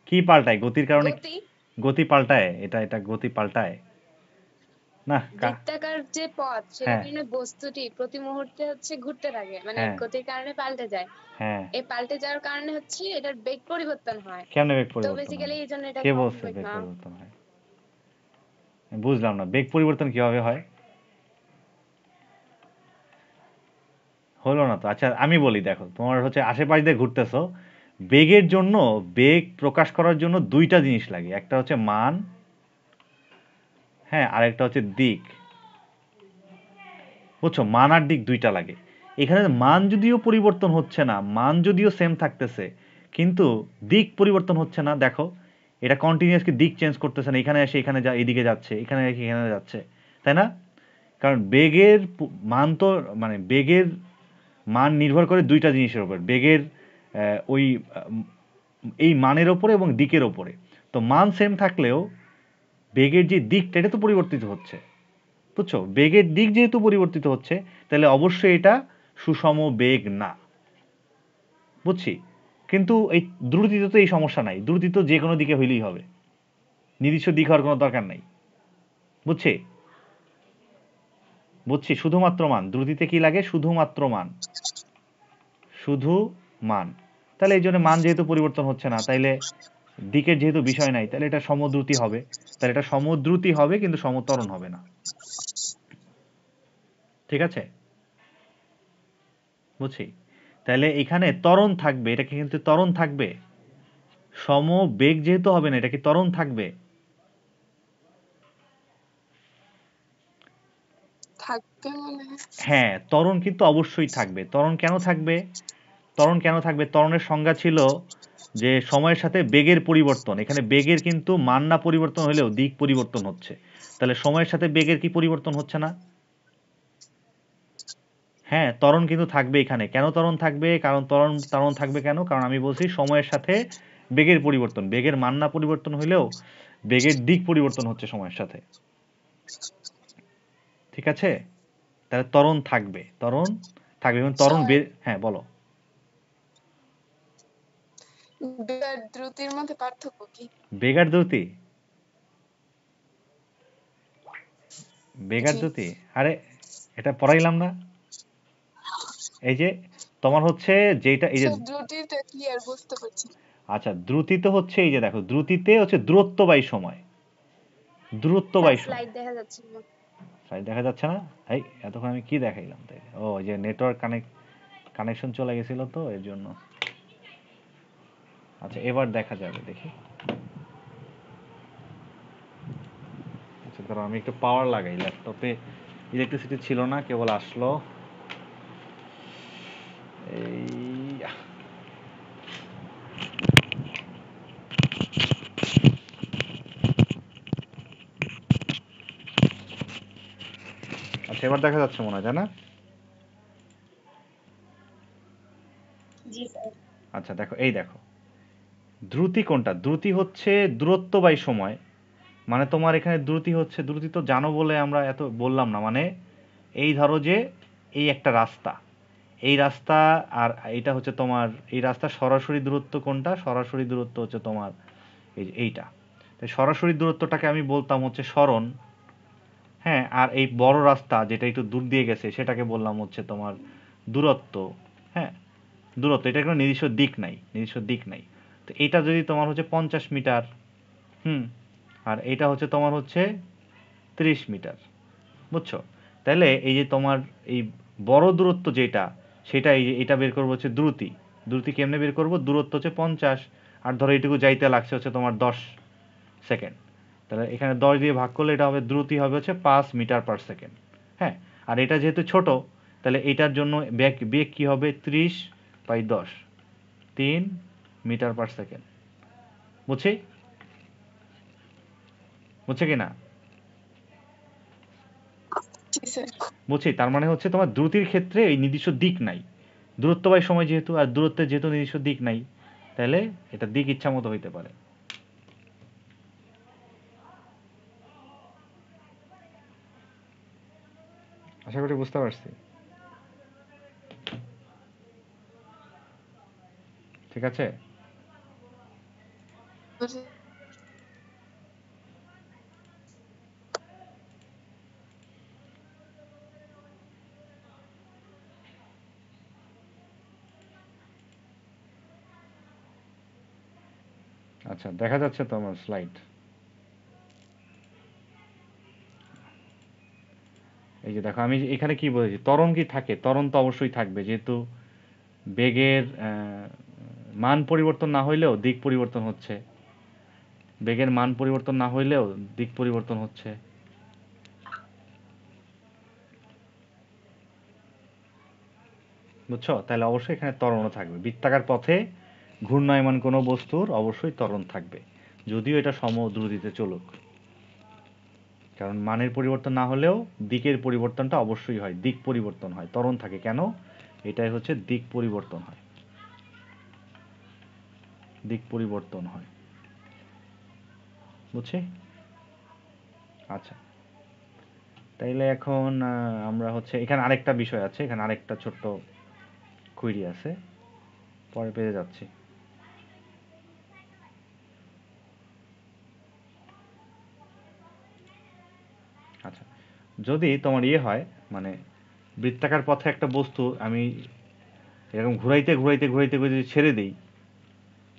কি পাল্টায় গতির কারণে? গতি। গতি পাল্টায়? এটা গতি পাল্টায় না বৃত্তাকার যে পথ সেটার হ্যাঁ কারণে বস্তুটি প্রতি মুহূর্তে হচ্ছে ঘুরতে থাকে, মানে হ্যাঁ গতির কারণে পাল্টে যায়। হ্যাঁ। এই পাল্টে যাওয়ার কারণে হচ্ছে এটার বেগ পরিবর্তন হয়। কেমনে বেগ তো পরিবর্তন বেসিক্যালি হবে? এই জন্য এটা কে বলছে সমবেগ বেগ না। পরিবর্তন হয়? আমি বুঝলাম না, বেগ পরিবর্তন কিভাবে হয়? হলো না তো। আচ্ছা আমি বলি, দেখো, তোমার হচ্ছে আশেপাশ দিয়ে ঘুরতেছো, বেগের জন্য, বেগ প্রকাশ করার জন্য দুইটা জিনিস লাগে, একটা হচ্ছে মান, হ্যাঁ, আর একটা হচ্ছে দিক। বুঝছো, মান আর দিক দুইটা লাগে। এখানে মান যদিও পরিবর্তন হচ্ছে না, মান যদিও সেম থাকতেছে, কিন্তু দিক পরিবর্তন হচ্ছে না। দেখো, এটা কন্টিনিউয়াসলি দিক চেঞ্জ করতেছে না, এখানে এসে এখানে এদিকে যাচ্ছে, এখানে এসে এখানে যাচ্ছে, তাই না? কারণ বেগের মান তো মানে বেগের মান নির্ভর করে দুইটা জিনিসের উপর, বেগের ওই এই মানের ওপরে এবং দিকের ওপরে। তো মান সেম থাকলেও বেগের যে দিকটা এটা তো পরিবর্তিত হচ্ছে, বুঝছো? বেগের দিক যেহেতু পরিবর্তিত হচ্ছে তাহলে অবশ্যই এটা সুষম বেগ না, বুঝছি। কিন্তু এই দ্রুতিতে তো এই সমস্যা নাই, দ্রুতি তো যে কোনো দিকে হইলেই হবে, নির্দিষ্ট দিক হওয়ার কোনো দরকার নাই, বুঝছি বুঝছি শুধুমাত্র মান। দ্রুতিতে কি লাগে? শুধুমাত্র মান, শুধু মান। তাহলে এই জন্য মান যেহেতু পরিবর্তন হচ্ছে না, তাইলে দিকের যেহেতু বিষয় নাই, তাহলে এটা সমদ্রুতি হবে। তাহলে এটা সমদ্রুতি হবে কিন্তু সমত্বরণ হবে না, ঠিক আছে? বুঝছি। তাহলে এখানে ত্বরণ থাকবে, এটা কি কিন্তু ত্বরণ থাকবে? সম বেগ যেহেতু হবে না, এটা কি ত্বরণ থাকবে? থাকবে মনে হয়। হ্যাঁ, ত্বরণ কিন্তু অবশ্যই থাকবে। ত্বরণ কেন থাকবে? ত্বরণ কেন থাকবে? ত্বরণের সংজ্ঞা ছিল যে সময়ের সাথে বেগের পরিবর্তন। এখানে বেগের কিন্তু মান না পরিবর্তন হলেও দিক পরিবর্তন হচ্ছে। তাহলে সময়ের সাথে বেগের কি পরিবর্তন হচ্ছে না? হ্যাঁ, ত্বরণ কিন্তু থাকবে এখানে। কেন ত্বরণ থাকবে? কারণ ত্বরণ ত্বরণ থাকবে কেন? কারণ আমি বলছি সময়ের সাথে বেগের পরিবর্তন। বেগের মান না পরিবর্তন হলেও বেগের দিক পরিবর্তন হচ্ছে সময়ের সাথে, ঠিক আছে? তাহলে ত্বরণ থাকবে, ত্বরণ থাকবে। এবং ত্বরণ স্যার, হ্যাঁ বলো। বেগ আর দ্রুতির মধ্যে পার্থক্য কি? বেগ আর দ্রুতি? বেগ আর জি দ্রুতি? আরে এটা পড়াইলাম না? এই যে তোমার হচ্ছে যেটা এই যে, স্যার, দ্রুতিটা ক্লিয়ার বুঝতে পারছি না। আচ্ছা দ্রুতিতে হচ্ছে এই যে দেখো, দ্রুতিতে হচ্ছে দূরত্ব বাই সময়, দূরত্ব স্যার বাই সময়। স্লাইড দেখা যাচ্ছে না। সাইড দেখা যাচ্ছে না? এই এতক্ষণ আমি কি দেখাইলাম তাই? ও ওই যে নেটওয়ার্ক কানেকশন চলে গেছিল তো এর জন্য। আচ্ছা এবার দেখা যাবে, দেখি। আচ্ছা ধরো আমি একটু পাওয়ার লাগাই, ল্যাপটপে ইলেকট্রিসিটি ছিল না, কেবল আসলো এই। আচ্ছা এবার দেখা যাচ্ছে মনে হয়, তাই না? জি স্যার। আচ্ছা দেখো, এই দেখো দ্রুতি কোনটা? দ্রুতি হচ্ছে দূরত্ব বাই সময়। মানে তোমার এখানে দ্রুতি হচ্ছে, দ্রুতি তো জানো বলে আমরা এত বললাম না। মানে এই ধরো যে এই একটা রাস্তা, এই রাস্তা আর এইটা হচ্ছে তোমার, এই রাস্তার সরাসরি দূরত্ব কোনটা? সরাসরি দূরত্ব হচ্ছে তোমার এই যে এইটা। তাই সরাসরি দূরত্বটাকে আমি বলতাম হচ্ছে সরণ। হ্যাঁ, আর এই বড় রাস্তা যেটা একটু দূর দিয়ে গেছে সেটাকে বললাম হচ্ছে তোমার দূরত্ব। হ্যাঁ, দূরত্ব, এটা কোনো নির্দিষ্ট দিক নাই, নির্দিষ্ট দিক নাই। তো এটা যদি তোমার হচ্ছে 50 মিটার, হুম, আর এটা হচ্ছে তোমার হচ্ছে 30 মিটার, বুঝছো? তাহলে এই যে তোমার এই বড় দূরত্ব যেটা, সেটা এই যে এটা বের করবো হচ্ছে দ্রুতি। দ্রুতি কেমনে বের করবো? দূরত্ব হচ্ছে 50, আর ধরো এইটুকু যাইতে লাগছে হচ্ছে তোমার 10 সেকেন্ড। তাহলে এখানে 10 দিয়ে ভাগ করলে এটা হবে, দ্রুতি হবে হচ্ছে 5 মিটার পার সেকেন্ড। হ্যাঁ, আর এটা যেহেতু ছোট, তাহলে এটার জন্য বেগ বেগ কি হবে? 30/10, 3 মিটার পার সেকেন্ড। বুঝছি? বুঝছে কি না? জি স্যার। বুঝছি। তার মানে হচ্ছে তোমার দ্রুতির ক্ষেত্রে এই নির্দিষ্ট দিক নাই, দূরত্ব বাই সময় যেহেতু, আর দূরত্বের যেহেতু নির্দিষ্ট দিক নাই, তাহলে এটা দিক ইচ্ছা মতো হইতে পারে। আশা করি বুঝতে পারছি, ঠিক আছে? আচ্ছা দেখা যাচ্ছে তো আমার স্লাইড? এই যে দেখো আমি এখানে কি বলেছি, ত্বরণ কি থাকে? ত্বরণ তো অবশ্যই থাকবে, যেহেতু বেগের মান পরিবর্তন না হইলেও দিক পরিবর্তন হচ্ছে, বেগের মান পরিবর্তন না হইলেও দিক পরিবর্তন হচ্ছে, বুঝছো? তাহলে অবশ্যই এখানে ত্বরণও থাকবে। বৃত্তাকার পথে ঘূর্ণায়মান কোনো বস্তুর অবশ্যই ত্বরণ থাকবে। যদিও এটা সমদ্রুতিতে চলুক, কারণ মানের পরিবর্তন না হলেও দিকের পরিবর্তনটা অবশ্যই হয়, দিক পরিবর্তন হয়, ত্বরণ থাকে কেন, এটাই হচ্ছে দিক পরিবর্তন হয়, দিক পরিবর্তন হয়, বুঝছি? আচ্ছা, তাইলে এখন আমরা হচ্ছে এখানে আরেকটা বিষয় আছে, এখানে আরেকটা ছোট্ট কুইরি আছে, পরে পেয়ে যাচ্ছি। আচ্ছা, যদি তোমার ইয়ে হয় মানে বৃত্তাকার পথে একটা বস্তু আমি এরকম ঘুরাইতে ঘুরাইতে ঘুরাইতে ঘুরাইতে ছেড়ে দিই,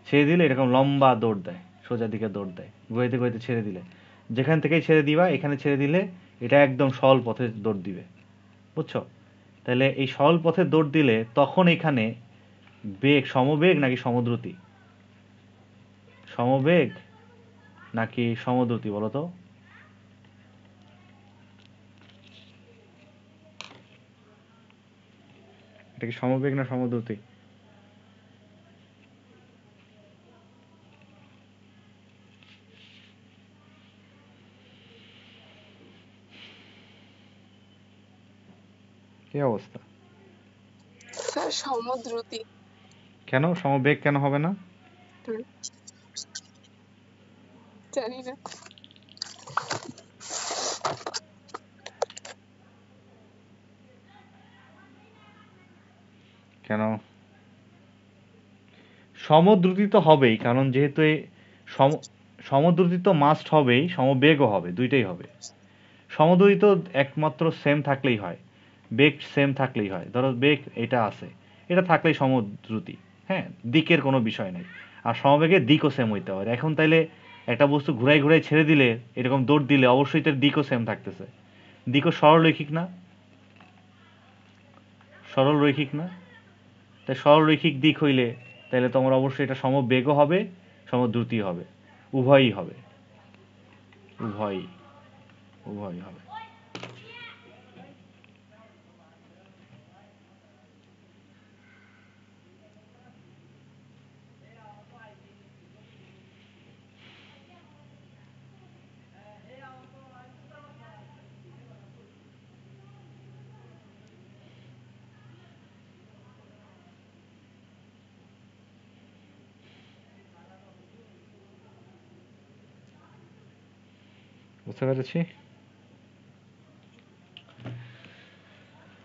ছেড়ে দিলে এরকম লম্বা দৌড় দেয়, সোজা দিকে দৌড় দেয়, ঘুরাইতে ঘুরাইতে ছেড়ে দিলে, যেখান থেকেই ছেড়ে দিবা এখানে ছেড়ে দিলে এটা একদম সরল পথে দৌড় দিবে, বুঝছো? তাহলে এই সরল পথে দৌড় দিলে তখন এখানে বেগ সমবেগ নাকি সমদ্রুতি, সমবেগ নাকি সমদ্রুতি বলো তো? এটা কি সমবেগ না সমদ্রুতি? কি অবস্থা? স্যার সমদ্রুতি। কেন সমবেগ কেন হবে না? হুম, জানি না। কেন? সমদ্রুতি তো হবেই, কারণ যেহেতু সমদ্রুতি তো মাস্ট হবেই, সমবেগও হবে, দুইটাই হবে। সমদ্রুতি তো একমাত্র সেম থাকলেই হয়, বেগ সেম থাকলেই হয়, ধরো বেগ এটা আছে, এটা থাকলেই সমদ্রুতি, হ্যাঁ, দিকের কোনো বিষয় নেই। আর সমবেগের দিকও সেম হইতে হবে। এখন তাইলে একটা বস্তু ঘুরাই ঘুরাই ছেড়ে দিলে, এরকম দৌড় দিলে অবশ্যই তার দিকও সেম থাকতেছে, দিকও সরলরৈখিক না, সরলরৈখিক না? তাই সরলরৈখিক দিক হইলে তাহলে তোমার অবশ্যই এটা সমবেগও হবে, সমদ্রুতি হবে, উভয়ই হবে, উভয়ই, উভয়ই হবে। বুঝতে পেরেছি?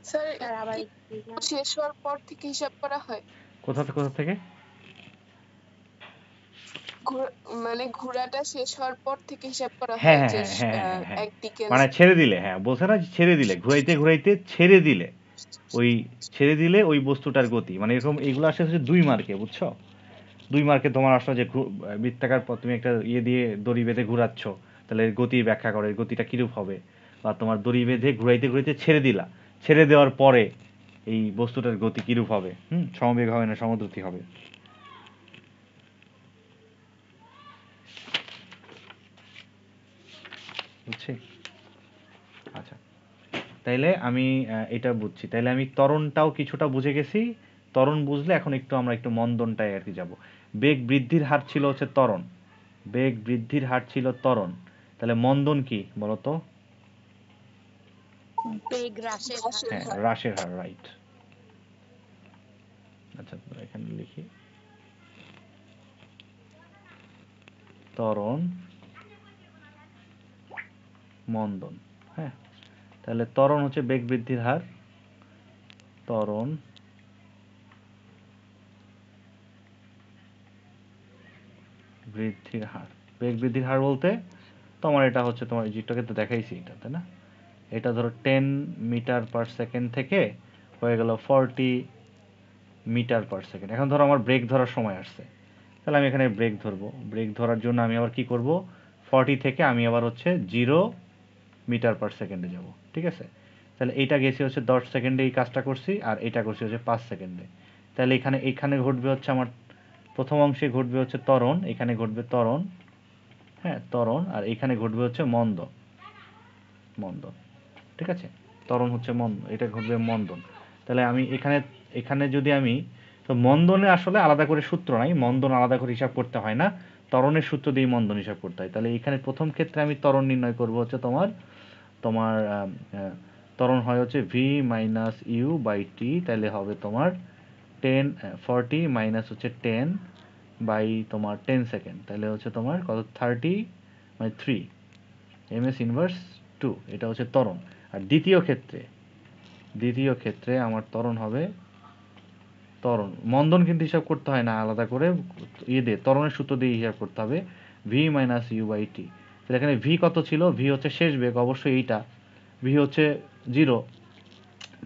স্যার স্যার আবার কি একটু শেষ হওয়ার পর থেকে হিসাব করা হয়? কোথা কোথা থেকে? মানে ঘোরাটা শেষ হওয়ার পর থেকে হিসাব করা হ্যাঁ হয় হ্যাঁ যে হ্যাঁ হ্যাঁ হ্যাঁ হ্যাঁ, একদিকে মানে ছেড়ে দিলে, হ্যাঁ বলছে না যে ছেড়ে দিলে, ঘুরাইতে ঘুরাইতে ছেড়ে দিলে, ওই ছেড়ে দিলে ওই বস্তুটার গতি, মানে এরকম এইগুলো আসে হচ্ছে 2 মার্কে, বুঝছো? 2 মার্কে তোমার আসলে যে বৃত্তাকার পথ তুমি একটা ইয়ে দিয়ে দড়ি বেঁধে ঘুরাচ্ছ, তাহলে এর গতির ব্যাখ্যা করো, এর গতিটা কিরূপ হবে, বা তোমার দড়ি বেঁধে ঘুরাইতে ঘুরাইতে ছেড়ে দিলা, ছেড়ে দেওয়ার পরে এই বস্তুটার গতি কিরূপ হবে, সমবেগ হবে না সমদ্রুতি হবে। বুঝছি? আচ্ছা, তাইলে আমি এটা বুঝছি, তাইলে আমি ত্বরণটাও কিছুটা বুঝে গেছি। ত্বরণ বুঝলে এখন একটু আমরা একটু মন্দনটায় আর কি যাব। বেগ বৃদ্ধির হার ছিল হচ্ছে ত্বরণ, বেগ বৃদ্ধির হার ছিল ত্বরণ, তাহলে মন্দন কি বলতো? বেগ হ্রাসের হার। ঘাসের হ্যাঁ, হার। হ্রাসের হার, রাইট। আচ্ছা, তো এখানে লিখি ত্বরণ মন্দন। হ্যাঁ, তাহলে ত্বরণ হচ্ছে বেগ বৃদ্ধির হার, ত্বরণ বৃদ্ধির হার। বেগ বৃদ্ধির হার বলতে তোমার এটা হচ্ছে, তোমার জিটটাকে তো দেখাইছি এটা, তাই না? এটা ধরো 10 মিটার পার সেকেন্ড থেকে হয়ে গেল 40 মিটার পার সেকেন্ড। এখন ধরো আমার ব্রেক ধরার সময় আসছে, তাহলে আমি এখানে ব্রেক ধরবো। ব্রেক ধরার জন্য আমি আবার কি করব, 40 থেকে আমি আবার হচ্ছে 0 মিটার পার সেকেন্ডে যাব, ঠিক আছে? তাহলে এইটা গেছি হচ্ছে 10 সেকেন্ডে, এই কাজটা করছি, আর এটা করছি হচ্ছে 5 সেকেন্ডে। তাহলে এখানে ঘটবে হচ্ছে আমার প্রথম অংশে ঘটবে হচ্ছে ত্বরণ, এখানে ঘটবে ত্বরণ, হ্যাঁ ত্বরণ, আর এখানে ঘটবে হচ্ছে মন্দন, মন্দন, ঠিক আছে? ত্বরণ হচ্ছে মন্দন, এটা ঘটবে মন্দন। তাহলে আমি এখানে এখানে যদি আমি, তো মন্দনে আসলে আলাদা করে সূত্র নাই, মন্দন আলাদা করে হিসাব করতে হয় না, ত্বরণের সূত্র দিয়ে মন্দন হিসাব করতে হয়। তাহলে এখানে প্রথম ক্ষেত্রে আমি ত্বরণ নির্ণয় করব হচ্ছে তোমার তোমার ত্বরণ হয় হচ্ছে ভি মাইনাস ইউ বাই টি, তাহলে হবে তোমার 40 মাইনাস হচ্ছে 10 বাই তোমার 10 সেকেন্ড, তাহলে হচ্ছে তোমার কত 30 মানে 3 ms ইনভার্স 2, এটা হচ্ছে ত্বরণ। আর দ্বিতীয় ক্ষেত্রে আমার ত্বরণ হবে ত্বরণ মন্দন কিন্তু হিসাব করতে হয় না, আলাদা করে দিয়ে ত্বরণের সূত্র দিয়ে হিসাব করতে হবে ভি মাইনাস ইউ বাই টি। তাহলে এখানে ভি কত ছিল, ভি হচ্ছে শেষ বেগ অবশ্যই এইটা, ভি হচ্ছে 0,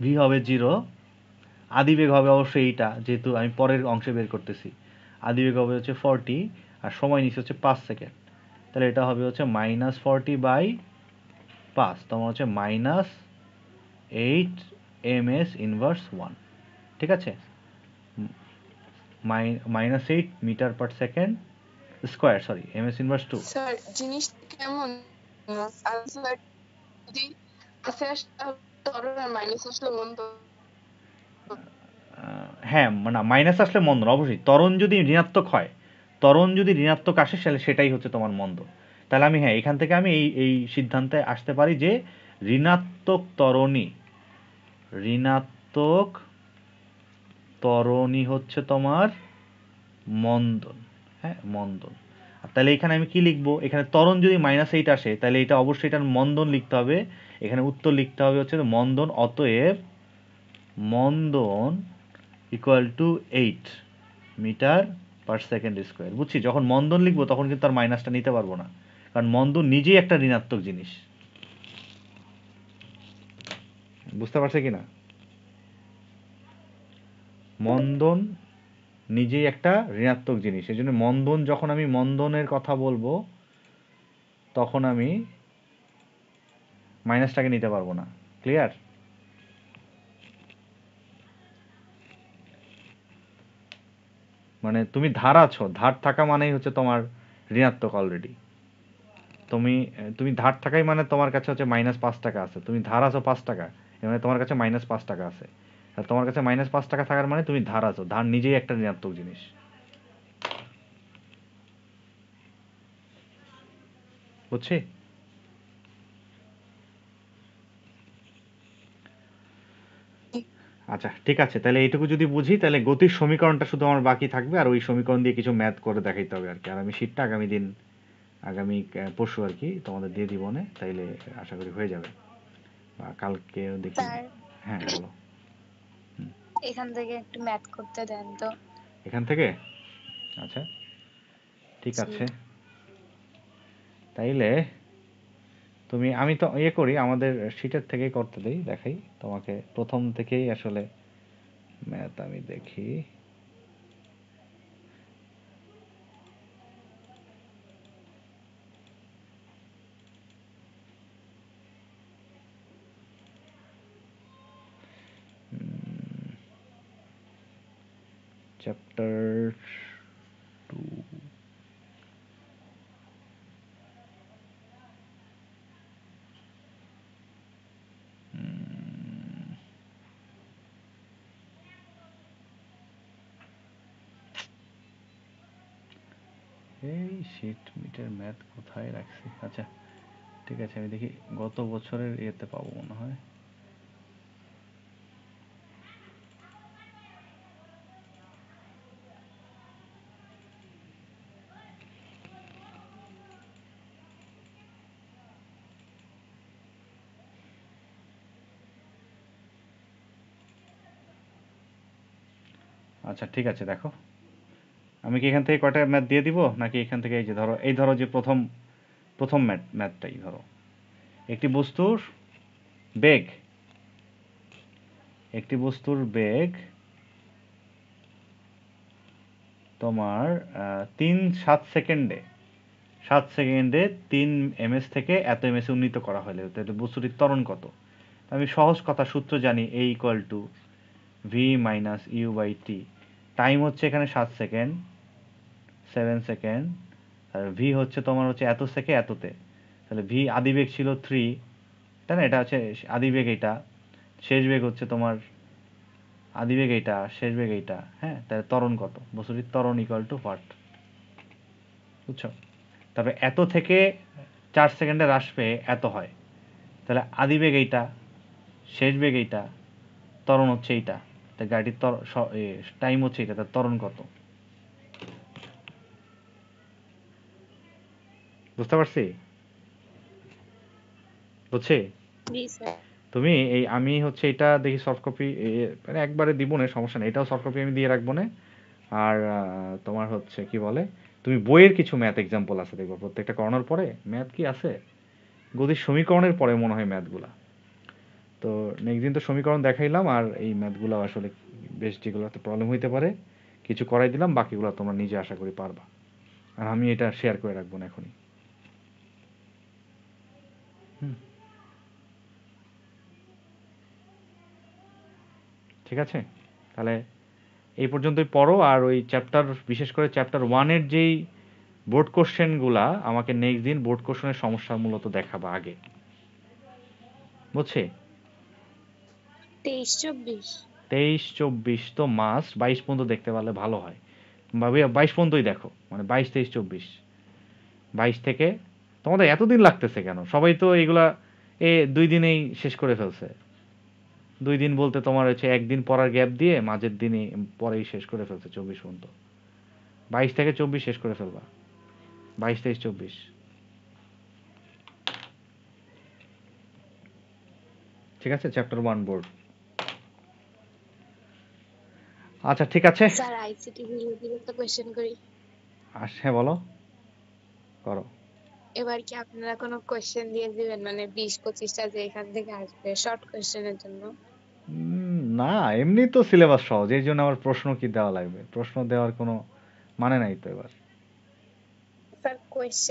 ভি হবে 0, আদি বেগ হবে অবশ্যই এইটা যেহেতু আমি পরের অংশে বের করতেছি, আদি বেগ হবে হচ্ছে 40 আর সময় নিচ্ছে হচ্ছে 5 সেকেন্ড, তাহলে এটা হবে হচ্ছে -40 বাই 5, তোমার হচ্ছে -8 ms ইনভার্স 1, ঠিক আছে, -8 metre per second square, sorry ms inverse 2। Sir জিনিস কেমন স্যার যদি প্লাসে আসলে ত্বরণ আর মাইনাস আসলে মন্দন? হ্যাঁ না, মাইনাস আসলে মন্দন অবশ্যই, ত্বরণ যদি ঋণাত্মক আসে তাহলে সেটাই হচ্ছে তোমার মন্দন। তাহলে আমি হ্যাঁ এখান থেকে আমি এই সিদ্ধান্তে আসতে পারি যে ঋণাত্মক ত্বরণই হচ্ছে তোমার মন্দন, হ্যাঁ মন্দন। আর তাহলে এখানে আমি কি লিখবো, এখানে ত্বরণ যদি -8 আসে তাহলে এটা অবশ্যই এটার মন্দন লিখতে হবে, এখানে উত্তর লিখতে হবে হচ্ছে মন্দন, অতএব মন্দন equal to 8 metre per second square. বুঝছি, যখন মন্দন লিখবো তখন কিন্তু আর মাইনাসটা নিতে পারবো না, কারণ মন্দন নিজেই একটা ঋণাত্মক জিনিস। বুঝতে পারছে কিনা, মন্দন নিজেই একটা ঋণাত্মক জিনিস, এই জন্য মন্দন যখন আমি মন্দনের কথা বলবো তখন আমি মাইনাসটাকে নিতে পারবো না। ক্লিয়ার? মানে তুমি ধার আছো, ধার থাকা মানেই হচ্ছে তোমার ঋণাত্মক অলরেডি। তুমি ধার থাকাই মানে তোমার কাছে হচ্ছে -5 টাকা আছে, তুমি ধার আছো 5 টাকা, এর মানে তোমার কাছে -5 টাকা আছে। আর তোমার কাছে -5 টাকা থাকার মানে তুমি ধার আছো, ধার নিজেই একটা ঋণাত্মক জিনিস। বুঝছি? আচ্ছা ঠিক আছে, তাহলে এইটুকু যদি বুঝি তাহলে গতির সমীকরণটা শুধু আমার বাকি থাকবে, আর ওই সমীকরণ দিয়ে কিছু ম্যাথ করে দেখাইতে হবে আর কি। আর আমি শীটটা আগামী পরশু আর কি তোমাদের দিয়ে দিব না, তাইলে আশা করি হয়ে যাবে, বা কালকেও দেখি। স্যার হ্যাঁ বলো। এখান থেকে একটু ম্যাথ করতে দেন তো। এখান থেকে? আচ্ছা ঠিক জি। আছে, তাইলে আমি তো ইয়ে করি, আমাদের শীটের থেকেই করতে দেই, দেখাই তোমাকে প্রথম থেকেই আসলে ম্যাথ আমি দেখি। চ্যাপ্টার 2, এই শীট মিটার ম্যাথ কোথায় রাখছি। আচ্ছা ঠিক আছে, আমি দেখি গত বছরের ইয়েতে পাবো মনে হয়। আচ্ছা ঠিক আছে, দেখো আমি কি এখান থেকে কয়টা ম্যাথ দিয়ে দিব, নাকি এখান থেকে এই ধরো যে প্রথম ম্যাথটাই ধরো, একটি বস্তুর বেগ তোমার 7 সেকেন্ডে 3 ms থেকে এত ms এ উন্নীত করা হলে তাহলে বস্তুটির ত্বরণ কত। আমি সহজ কথা সূত্র জানি, a equal to V minus U by T. Time হচ্ছে এখানে 7 সেকেন্ড, 7 সেকেন্ড, আর ভি হচ্ছে তোমার হচ্ছে এত থেকে এততে, তাহলে ভি আদিবেগ ছিল 3, তাই না, এটা হচ্ছে আদিবেগ, এইটা শেষ বেগ হচ্ছে তোমার আদিবেগ এইটা, শেষ বেগ এইটা, হ্যাঁ, তাহলে ত্বরণ কত, বস্তুটির ত্বরণ ইকুয়াল টু হোয়াট। বুঝছো? তারপরে এত থেকে 4 সেকেন্ডে হ্রাস পেয়ে এত হয়, তাহলে আদি বেগ এইটা, শেষ বেগ এইটা, ত্বরণ হচ্ছে এইটা, তা গাড়ির টাইম হচ্ছে এইটা, তার ত্বরণ কত? বুঝতে পারছি? বুঝছি? জি স্যার। তুমি এই আমি হচ্ছে এটা দেখি সফট কপি, মানে একবারে দিব না, সমস্যা নেই, এটাও সফট কপি আমি দিয়ে রাখবো না। আর তোমার হচ্ছে কি বলে, তুমি বইয়ের কিছু ম্যাথ এক্সাম্পল আছে দেখবো, প্রত্যেকটা করানোর পরে ম্যাথ কি আছে, গতির সমীকরণের পরে মনে হয় ম্যাথগুলা। তো নেক্সট দিন তো সমীকরণ দেখাইলাম, আর এই ম্যাথগুলো আসলে বেশ যেগুলোতে প্রবলেম হইতে পারে কিছু করাই দিলাম, বাকিগুলো তোমরা নিজে আশা করি পারবা। আর আমি এটা শেয়ার করে রাখবো না এখনই। হুম, ঠিক আছে? তাহলে এই পর্যন্তই পড়ো, আর ওই চ্যাপ্টার, বিশেষ করে চ্যাপ্টার 1-এর যেই বোর্ড কোশ্চেনগুলা আমাকে নেক্সট দিন বোর্ড কোশ্চেনের সমস্যা মূলত দেখাবা আগে, বুঝছি? 23-24। 23-24 তো মাস্ট, 22 পর্যন্ত দেখতে পারলে ভালো হয়, 22 পর্যন্তই দেখো, মানে 22, 23, 24। 22 থেকে তোমাদের এতদিন লাগতেছে কেন? সবাই তো এগুলা 2 দিনেই শেষ করে ফেলছে। 2 দিন বলতে তোমার হচ্ছে একদিন পড়ার গ্যাপ দিয়ে মাঝের দিনে পরেই শেষ করে ফেলছে 24 পর্যন্ত। 22 থেকে 24 শেষ করে ফেলবা, 22, 23, 24। ঠিক আছে? Chapter 1 board. আচ্ছা ঠিক আছে। স্যার আইসিটি ভিডিও তো কোয়েশ্চেন করি। হ্যাঁ বলো, করো। এবার কি আপনারা কোনো কোয়েশ্চেন দিয়ে দিবেন, মানে 20-25টা যে এখান থেকে আসবে শর্ট কোয়েশ্চেনের জন্য? না, এমনি তো সিলেবাস সহজ, এই জন্য আবার প্রশ্ন কি দেওয়া লাগবে? প্রশ্ন দেওয়ার কোনো মানে নাই তো এবার। Sir question